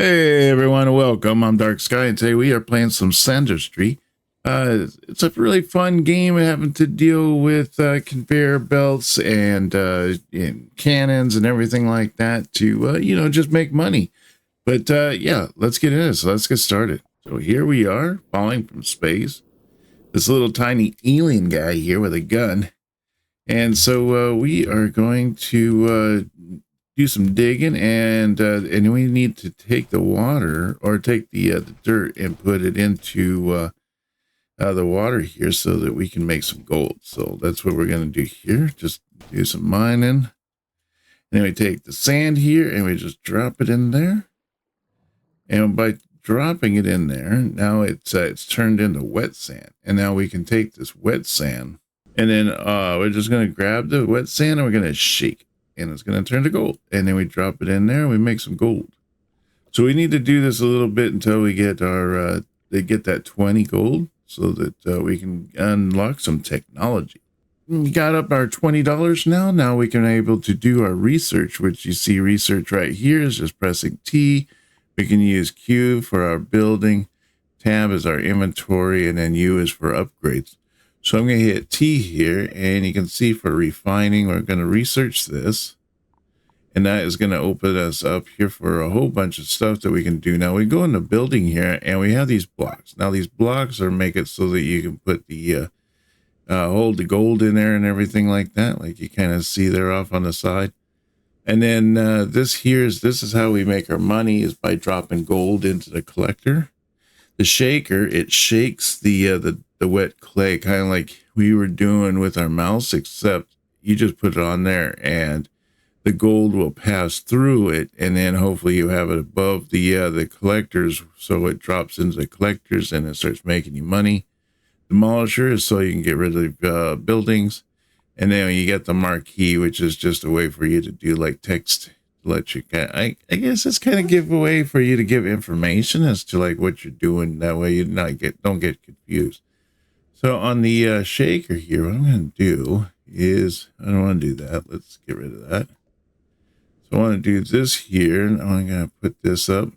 Hey everyone, welcome. I'm Dark Sky, and today we are playing some Sandustry. It's a really fun game having to deal with conveyor belts and cannons and everything like that to, just make money. But yeah, let's get into it. So let's get started. So here we are, falling from space. This little tiny alien guy here with a gun. And so we are going to do some digging, and we need to take the water or take the dirt and put it into the water here so that we can make some gold. So that's what we're going to do here. Just do some mining. And then we take the sand here and we just drop it in there. And by dropping it in there, now it's turned into wet sand. And now we can take this wet sand, and then we're just going to grab the wet sand and we're going to shake it. And it's going to turn to gold. And then we drop it in there and we make some gold. So we need to do this a little bit until we get our they get that 20 gold so that we can unlock some technology. We got up our $20 now. Now we can able to do our research, which you see research right here is just pressing T. We can use Q for our building. Tab is our inventory, and then U is for upgrades. So I'm going to hit T here, and you can see for refining, we're going to research this. And that is going to open us up here for a whole bunch of stuff that we can do. Now we go in the building here, and we have these blocks. Now these blocks make it so that you can put the, hold the gold in there and everything like that. Like you kind of see there off on the side. And then this is how we make our money, is by dropping gold into the collector. The shaker, it shakes the wet clay, kind of like we were doing with our mouse, except you just put it on there and the gold will pass through it, and then hopefully you have it above the collectors, so it drops into the collectors and it starts making you money. Demolisher is so you can get rid of buildings, and then you get the marquee, which is just a way for you to do like text. Let you, I guess it's kind of give a way for you to give information as to like what you're doing. That way you don't get confused. So on the shaker here, what I'm going to do is, I don't want to do that. Let's get rid of that. So I want to do this here, and I'm going to put this up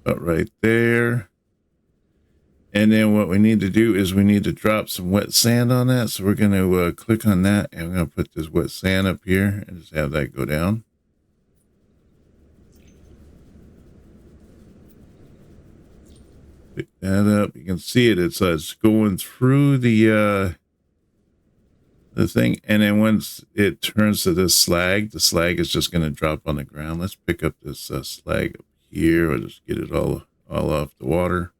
about right there. And then what we need to do is we need to drop some wet sand on that. So we're going to click on that, and we're going to put this wet sand up here and just have that go down. Pick that up. You can see it. It's going through the thing. And then once it turns to this slag, the slag is just going to drop on the ground. Let's pick up this slag up here. We'll just get it all off the water.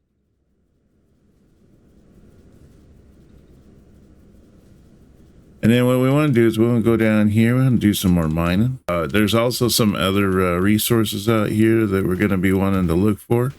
And then what we want to do is we want to go down here and do some more mining. There's also some other resources out here that we're going to be wanting to look for.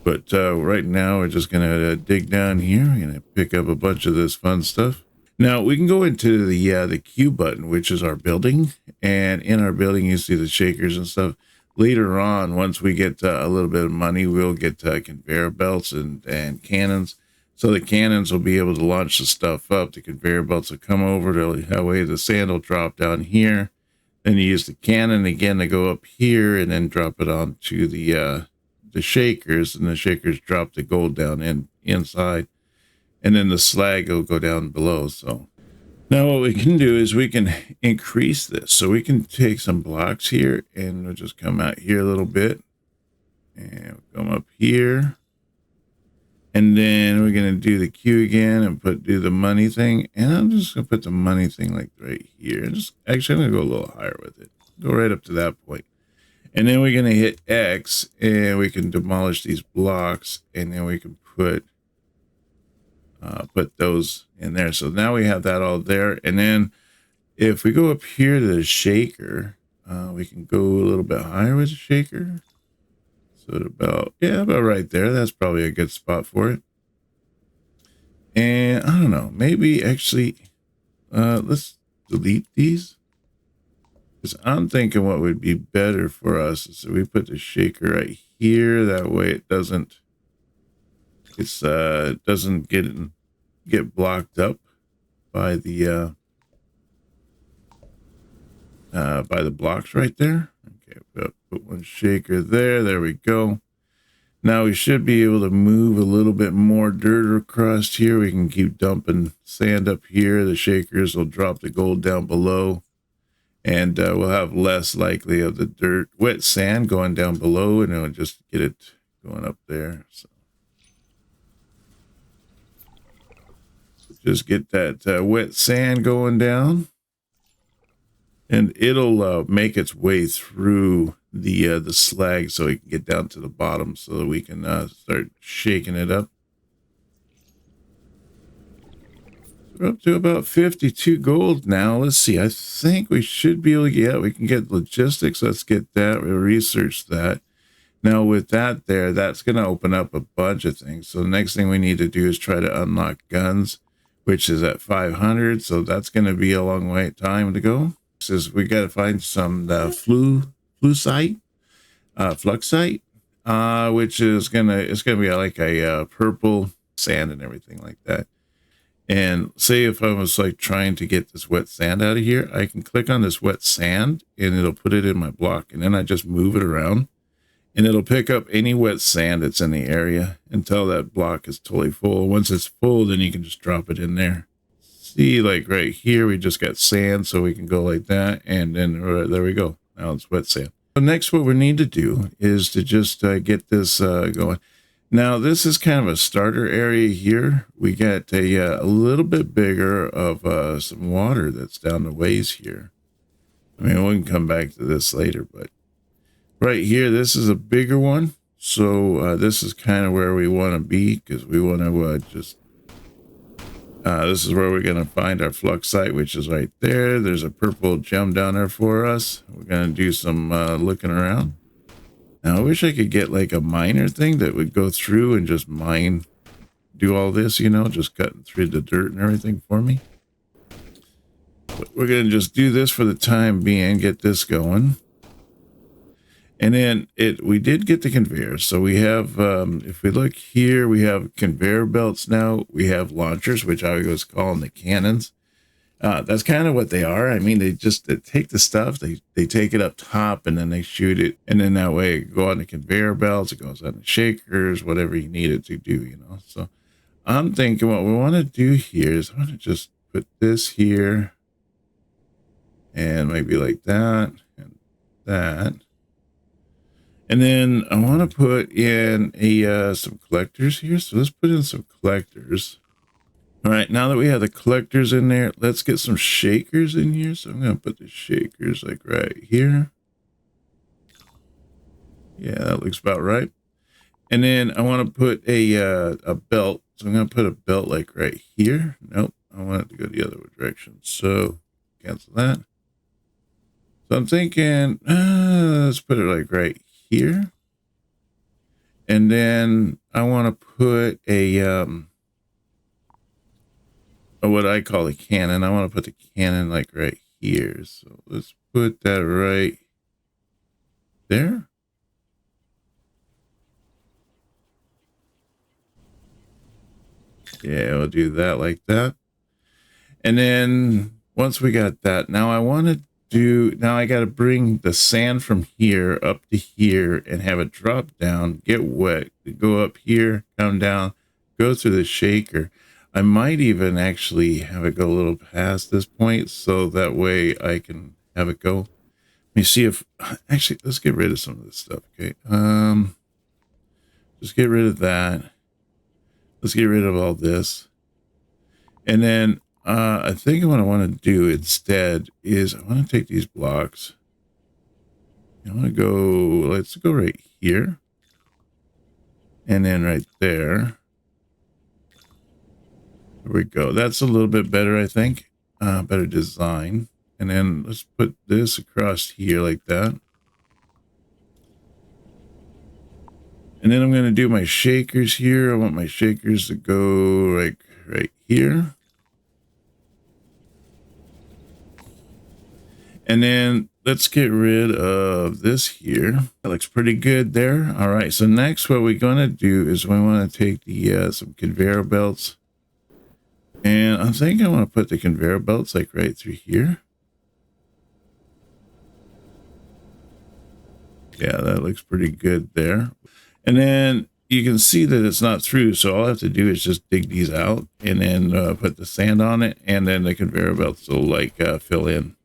But right now we're just going to dig down here. We're going to pick up a bunch of this fun stuff. Now we can go into the Q button, which is our building. And in our building, you see the shakers and stuff. Later on, once we get a little bit of money, we'll get conveyor belts and cannons. So the cannons will be able to launch the stuff up. The conveyor belts will come over. That way the sand will drop down here. Then you use the cannon again to go up here and then drop it onto the shakers. And the shakers drop the gold down inside. And then the slag will go down below. So now what we can do is we can increase this. So we can take some blocks here and we'll just come out here a little bit. And we'll come up here. And then we're going to do the Q again and do the money thing. And I'm just going to put the money thing like right here. Actually, I'm going to go a little higher with it. Go right up to that point. And then we're going to hit X and we can demolish these blocks. And then we can put those in there. So now we have that all there. And then if we go up here to the shaker, we can go a little bit higher with the shaker. So about right there. That's probably a good spot for it. And I don't know, maybe actually, let's delete these. Because I'm thinking what would be better for us is that we put the shaker right here. That way it doesn't get blocked up by the blocks right there. Okay, Put one shaker there. There we go. Now we should be able to move a little bit more dirt across here. We can keep dumping sand up here. The shakers will drop the gold down below. And we'll have less likely of the dirt, wet sand going down below, and it'll just get it going up there. So just get that wet sand going down, and it'll make its way through the slag so it can get down to the bottom so that we can start shaking it up. We're up to about 52 gold now. Let's see. I think we should be able to get, we can get logistics. Let's get that. We'll research that. Now with that there, that's going to open up a bunch of things. So the next thing we need to do is try to unlock guns, which is at 500. So that's going to be a long way time to go. Says we got to find some fluxite, which is it's gonna be like a purple sand and everything like that. And say if I was like trying to get this wet sand out of here, I can click on this wet sand and it'll put it in my block, and then I just move it around and it'll pick up any wet sand that's in the area until that block is totally full. Once it's full, then you can just drop it in there. See, like right here, we just got sand, so we can go like that, and then there we go. Now it's wet sand. So next, what we need to do is to just get this going. Now, this is kind of a starter area here. We got a little bit bigger of some water that's down the ways here. I mean, we can come back to this later, but right here, this is a bigger one. So this is kind of where we want to be, because we want to this is where we're going to find our fluxite, which is right there. There's a purple gem down there for us. We're going to do some looking around. Now, I wish I could get like a miner thing that would go through and just mine, do all this, you know, just cutting through the dirt and everything for me. But we're going to just do this for the time being, get this going. And then we did get the conveyor. So we have, if we look here, we have conveyor belts now. We have launchers, which I was calling the cannons. That's kind of what they are. I mean, they take the stuff, they take it up top, and then they shoot it. And then that way it go on the conveyor belts, it goes on the shakers, whatever you need it to do, you know. So I'm thinking what we want to do here is I want to just put this here and maybe like that and that. And then I want to put in some collectors here. So let's put in some collectors. All right, now that we have the collectors in there, let's get some shakers in here. So I'm going to put the shakers like right here. Yeah, that looks about right. And then I want to put a belt. So I'm going to put a belt like right here. Nope, I want it to go the other direction. So cancel that. So I'm thinking, let's put it like right here. And then I want to put what I call a cannon. I want to put the cannon like right here. So let's put that right there. Yeah, we'll do that like that. And then once we got that, now I got to bring the sand from here up to here and have it drop down, get wet, go up here, come down, go through the shaker. I might even actually have it go a little past this point, so that way I can have it go. Let me see if, actually, let's get rid of some of this stuff, okay? Just get rid of that. Let's get rid of all this. And then I think what I want to do instead is I want to take these blocks. I want to go, let's go right here. And then right there. There we go. That's a little bit better, I think. Better design. And then let's put this across here like that. And then I'm going to do my shakers here. I want my shakers to go like right here. And then let's get rid of this here. That looks pretty good there. All right. So next what we're going to do is we want to take the some conveyor belts. And I think I want to put the conveyor belts like right through here. Yeah, that looks pretty good there. And then you can see that it's not through. So all I have to do is just dig these out and then put the sand on it. And then the conveyor belts will like fill in.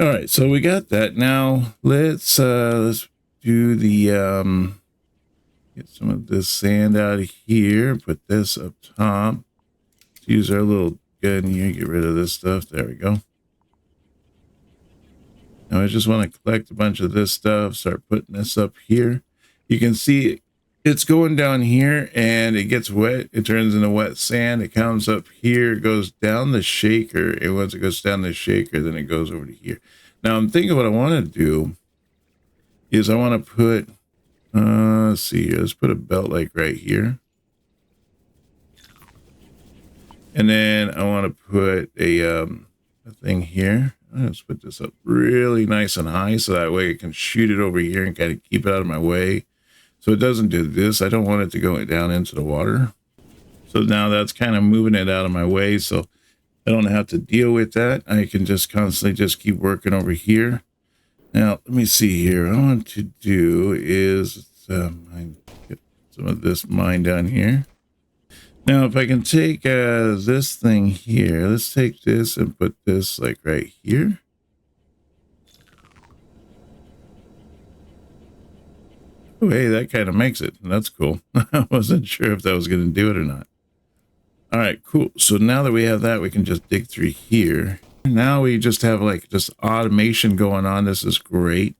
All right, so we got that. Now let's do the get some of this sand out of here. Put this up top. Let's use our little gun here. Get rid of this stuff. There we go. Now I just want to collect a bunch of this stuff. Start putting this up here. You can see it's going down here and it gets wet. It turns into wet sand. It comes up here, goes down the shaker. And once it goes down the shaker, then it goes over to here. Now I'm thinking what I want to do is I want to put, let's see here. Let's put a belt like right here. And then I want to put a thing here. Let's put this up really nice and high so that way I can shoot it over here and kind of keep it out of my way. So it doesn't do this. I don't want it to go down into the water. So now that's kind of moving it out of my way. So I don't have to deal with that. I can just constantly just keep working over here. Now, let me see here. What I want to do is get some of this mine down here. Now, if I can take this thing here, let's take this and put this like right here. Oh, hey, that kind of makes it. That's cool. I wasn't sure if that was going to do it or not. All right, cool. So now that we have that, we can just dig through here. Now we just have like just automation going on. This is great.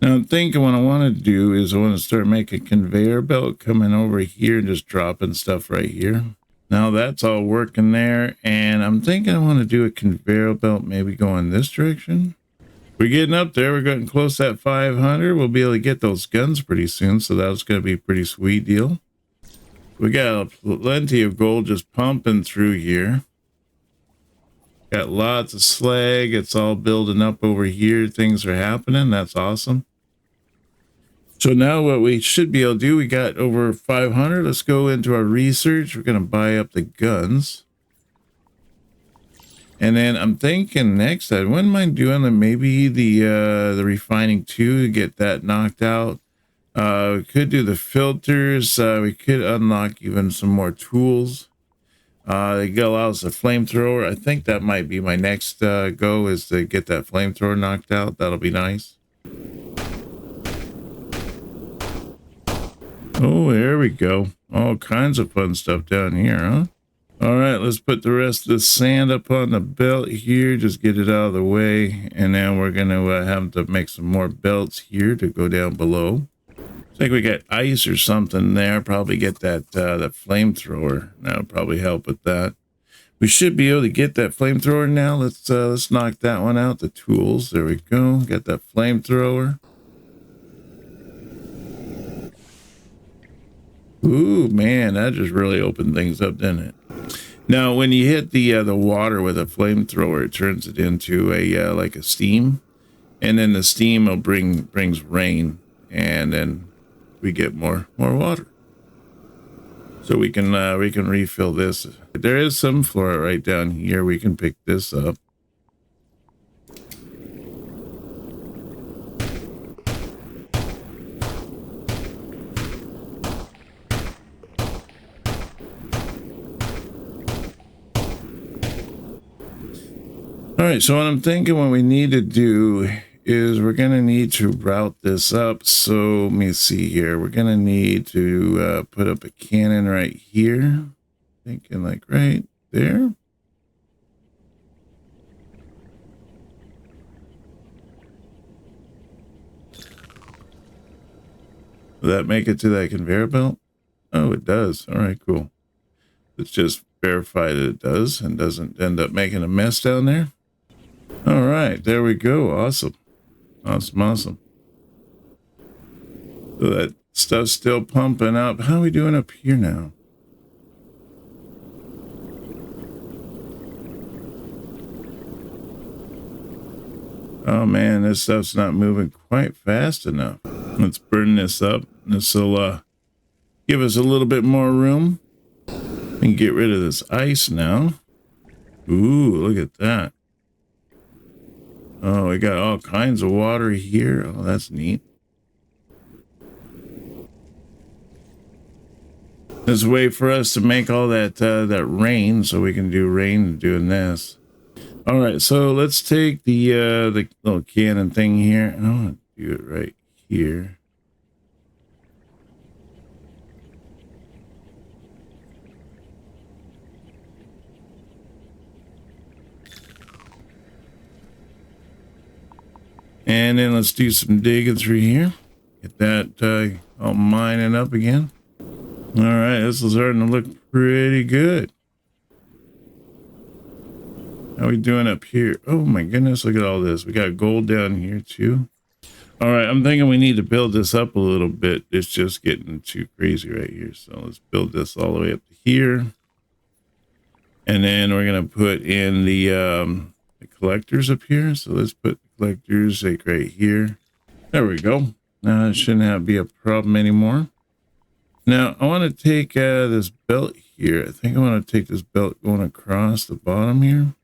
Now I'm thinking what I want to do is I want to start making a conveyor belt coming over here and just dropping stuff right here. Now that's all working there. And I'm thinking I want to do a conveyor belt maybe going this direction. We're getting up there. We're getting close to that 500. We'll be able to get those guns pretty soon. So that's going to be a pretty sweet deal. We got plenty of gold just pumping through here. Got lots of slag. It's all building up over here. Things are happening. That's awesome. So now what we should be able to do, we got over 500. Let's go into our research. We're going to buy up the guns. And then I'm thinking next, I wouldn't mind doing maybe the refining too, to get that knocked out. We could do the filters. We could unlock even some more tools. It allows a flamethrower. I think that might be my next go, is to get that flamethrower knocked out. That'll be nice. Oh, there we go. All kinds of fun stuff down here, huh? All right, let's put the rest of the sand up on the belt here. Just get it out of the way. And then we're going to have to make some more belts here to go down below. I think we got ice or something there. Probably get that flamethrower. That'll probably help with that. We should be able to get that flamethrower now. Let's knock that one out. The tools. There we go. Got that flamethrower. Ooh, man, that just really opened things up, didn't it? Now, when you hit the water with a flamethrower, it turns it into a like a steam, and then the steam will brings rain, and then we get more water. So we can refill this. There is some fluorite right down here. We can pick this up. All right, so what I'm thinking what we need to do is we're going to need to route this up. So let me see here. We're going to need to put up a cannon right here. Thinking like right there. Will that make it to that conveyor belt? Oh, it does. All right, cool. Let's just verify that it does and doesn't end up making a mess down there. All right, there we go. Awesome. Awesome. So that stuff's still pumping up. How are we doing up here now? Oh man, this stuff's not moving quite fast enough. Let's burn this up. This will give us a little bit more room. We can get rid of this ice now. Ooh, look at that. Oh, we got all kinds of water here. Oh, that's neat. There's a way for us to make all that that rain, so we can do rain doing this. All right, so let's take the little cannon thing here, and I'm gonna do it right here. And then let's do some digging through here. Get that all mining up again. All right, this is starting to look pretty good. How we doing up here? Oh my goodness, look at all this. We got gold down here too. All right, I'm thinking we need to build this up a little bit. It's just getting too crazy right here. So let's build this all the way up to here. And then we're gonna put in the collectors up here. So let's put the collectors like right here. There we go. Now it shouldn't be a problem anymore. Now I want to take this belt here. I think I want to take this belt going across the bottom here.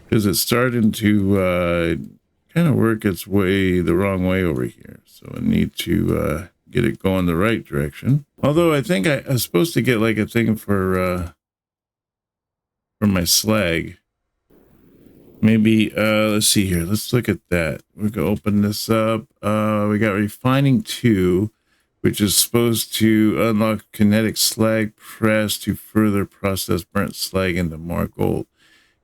Because it's starting to kind of work its way the wrong way over here. So I need to get it going the right direction. Although I think I was supposed to get like a thing for my slag. Maybe, let's see here. Let's look at that. We can open this up. We got refining 2, which is supposed to unlock kinetic slag press to further process burnt slag into more gold.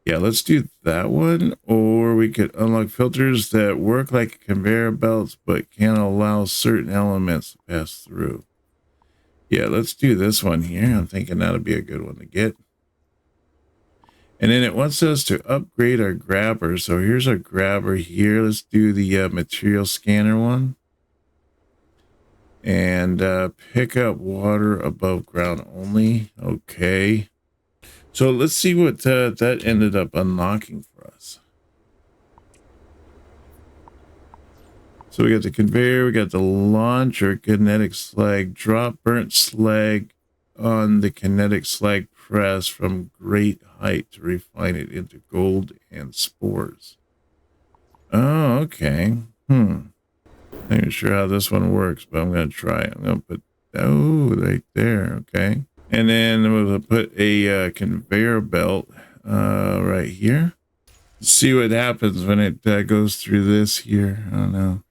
Yeah, let's do that one. Or we could unlock filters that work like conveyor belts, but can't allow certain elements to pass through. Yeah, let's do this one here. I'm thinking that'll be a good one to get. And then it wants us to upgrade our grabber. So here's our grabber here. Let's do the material scanner one. And pick up water above ground only. Okay. So let's see what that ended up unlocking for us. So we got the conveyor, we got the launcher, kinetic slag, drop burnt slag on the kinetic slag press from great height to refine it into gold and spores. Oh, okay. I'm not sure how this one works, but I'm going to try it. I'm going to put, oh, right there. Okay. And then we'll put a conveyor belt right here. See what happens when it goes through this here. I don't know.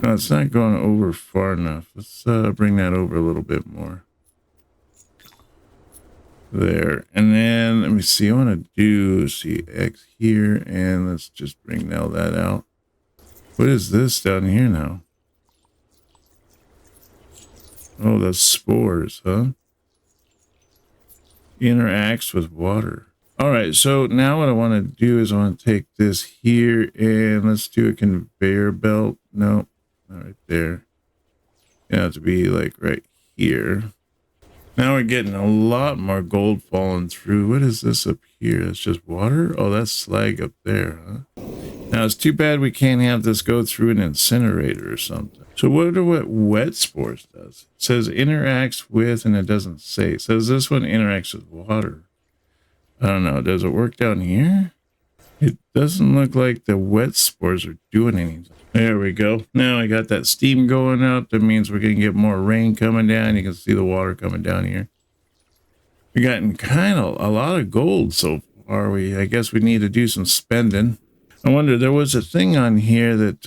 No, it's not going over far enough. Let's bring that over a little bit more. There. And then let me see. I want to do X here, and let's just bring now that out. What is this down here now? Oh, that's spores, huh? Interacts with water. All right, so now what I want to do is I want to take this here and let's do a conveyor belt. No, not right there. You have to be like right here. Now we're getting a lot more gold falling through. What is this up here? It's just water? Oh, that's slag up there, huh? Now it's too bad we can't have this go through an incinerator or something. So what wet spores does? It says interacts with, and it doesn't say. It says this one interacts with water. I don't know. Does it work down here? It doesn't look like the wet spores are doing anything. There we go. Now I got that steam going up. That means we're going to get more rain coming down. You can see the water coming down here. We're getting kind of a lot of gold so far. I guess we need to do some spending. I wonder, there was a thing on here that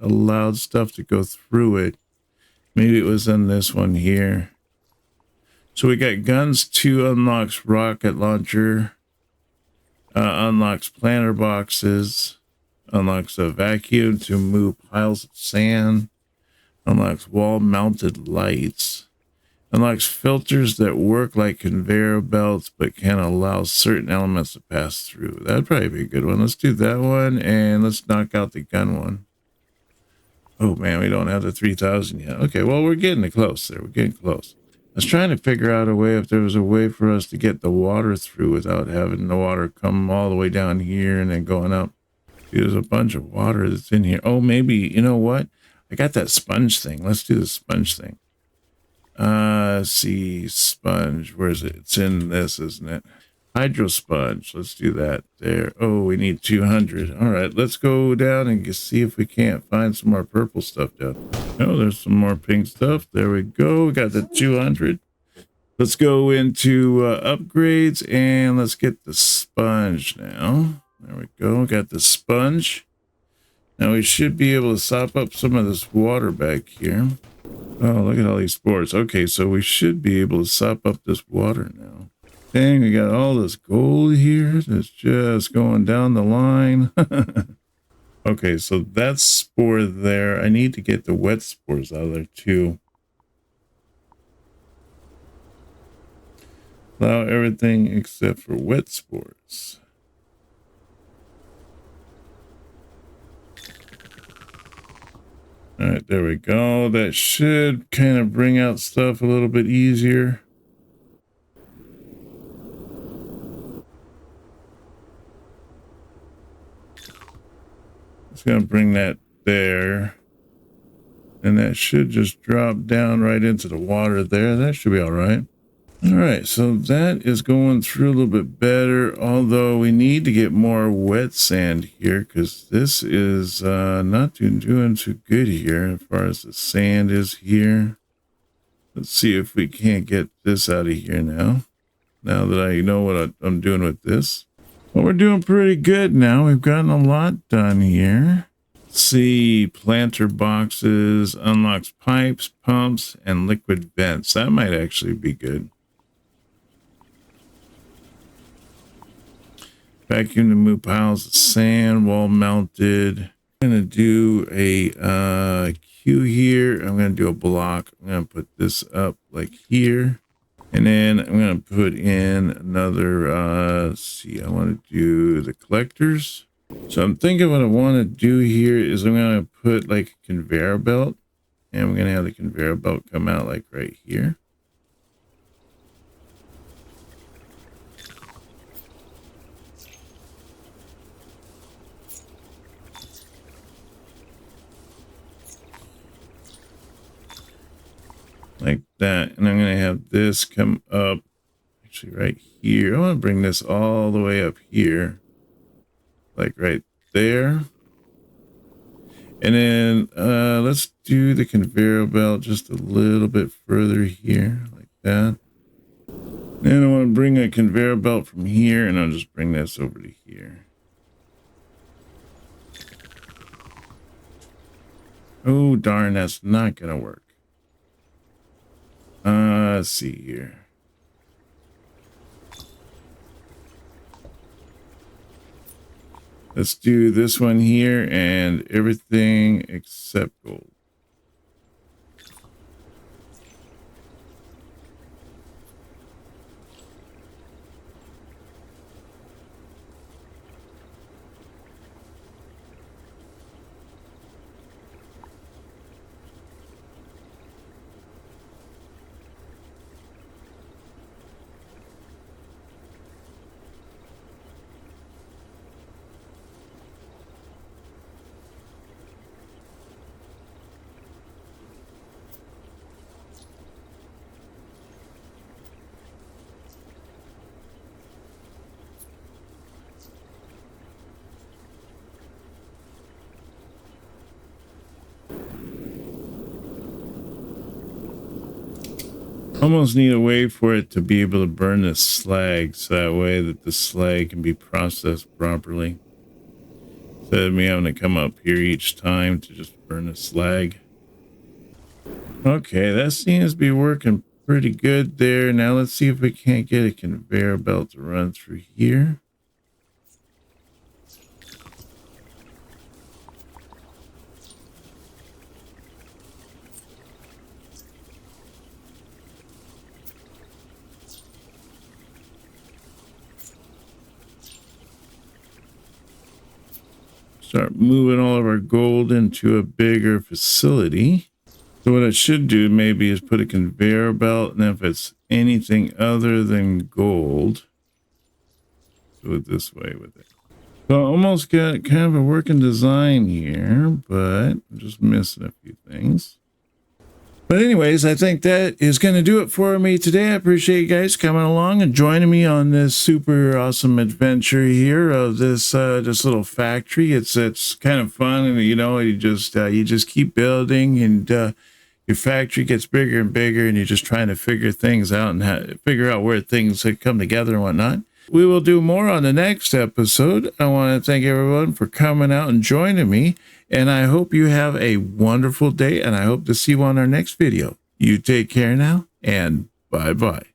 allowed stuff to go through it. Maybe it was in this one here. So we got guns 2 unlocks rocket launcher, unlocks planter boxes, unlocks a vacuum to move piles of sand, unlocks wall mounted lights, unlocks filters that work like conveyor belts but can allow certain elements to pass through. That'd probably be a good one. Let's do that one, and let's knock out the gun one. Oh man, we don't have the 3000 yet. Okay, well, we're getting close there. We're getting close. was trying to figure out a way if there was a way for us to get the water through without having the water come all the way down here and then going up. There's a bunch of water that's in here. Oh, maybe, you know what? I got that sponge thing. Let's do the sponge thing. See, sponge. Where is it? It's in this, isn't it? Hydro sponge. Let's do that there. Oh, we need 200. All right, let's go down and see if we can't find some more purple stuff down. Oh, there's some more pink stuff. There we go. We got the 200. Let's go into upgrades and let's get the sponge now. There we go. Got the sponge. Now we should be able to sop up some of this water back here. Oh, look at all these spores. Okay, so we should be able to sop up this water now. Dang, we got all this gold here that's just going down the line. Okay, so that's spore there. I need to get the wet spores out of there too. Allow everything except for wet spores. All right, there we go. That should kind of bring out stuff a little bit easier. It's going to bring that there. And that should just drop down right into the water there. That should be all right. All right, so that is going through a little bit better, although we need to get more wet sand here because this is not doing too good here as far as the sand is here. Let's see if we can't get this out of here now that I know what I'm doing with this. Well, we're doing pretty good now. We've gotten a lot done here. Let's see, planter boxes, unlocks pipes, pumps, and liquid vents. That might actually be good. Vacuum to move piles of sand, wall mounted. I'm going to do a queue here. I'm going to do a block. I'm going to put this up like here. And then I'm going to put in another, let's see, I want to do the collectors. So I'm thinking what I want to do here is I'm going to put like a conveyor belt. And we're going to have the conveyor belt come out like right here. Like that. And I'm going to have this come up actually right here. I want to bring this all the way up here. Like right there. And then let's do the conveyor belt just a little bit further here. Like that. Then I want to bring a conveyor belt from here. And I'll just bring this over to here. Oh, darn. That's not going to work. Let's see here. Let's do this one here and everything except gold. Almost need a way for it to be able to burn the slag so that way that the slag can be processed properly. Instead of me having to come up here each time to just burn the slag. Okay, that seems to be working pretty good there. Now let's see if we can't get a conveyor belt to run through here. Start moving all of our gold into a bigger facility. So what I should do maybe is put a conveyor belt, and if it's anything other than gold, do it this way with it. So I almost got kind of a working design here, but I'm just missing a few things. But anyways, I think that is going to do it for me today. I appreciate you guys coming along and joining me on this super awesome adventure here of this little factory. It's kind of fun, and you just keep building, and your factory gets bigger and bigger, and you're just trying to figure things out and figure out where things come together and whatnot. We will do more on the next episode. I want to thank everyone for coming out and joining me, and I hope you have a wonderful day, and I hope to see you on our next video. You take care now, and bye-bye.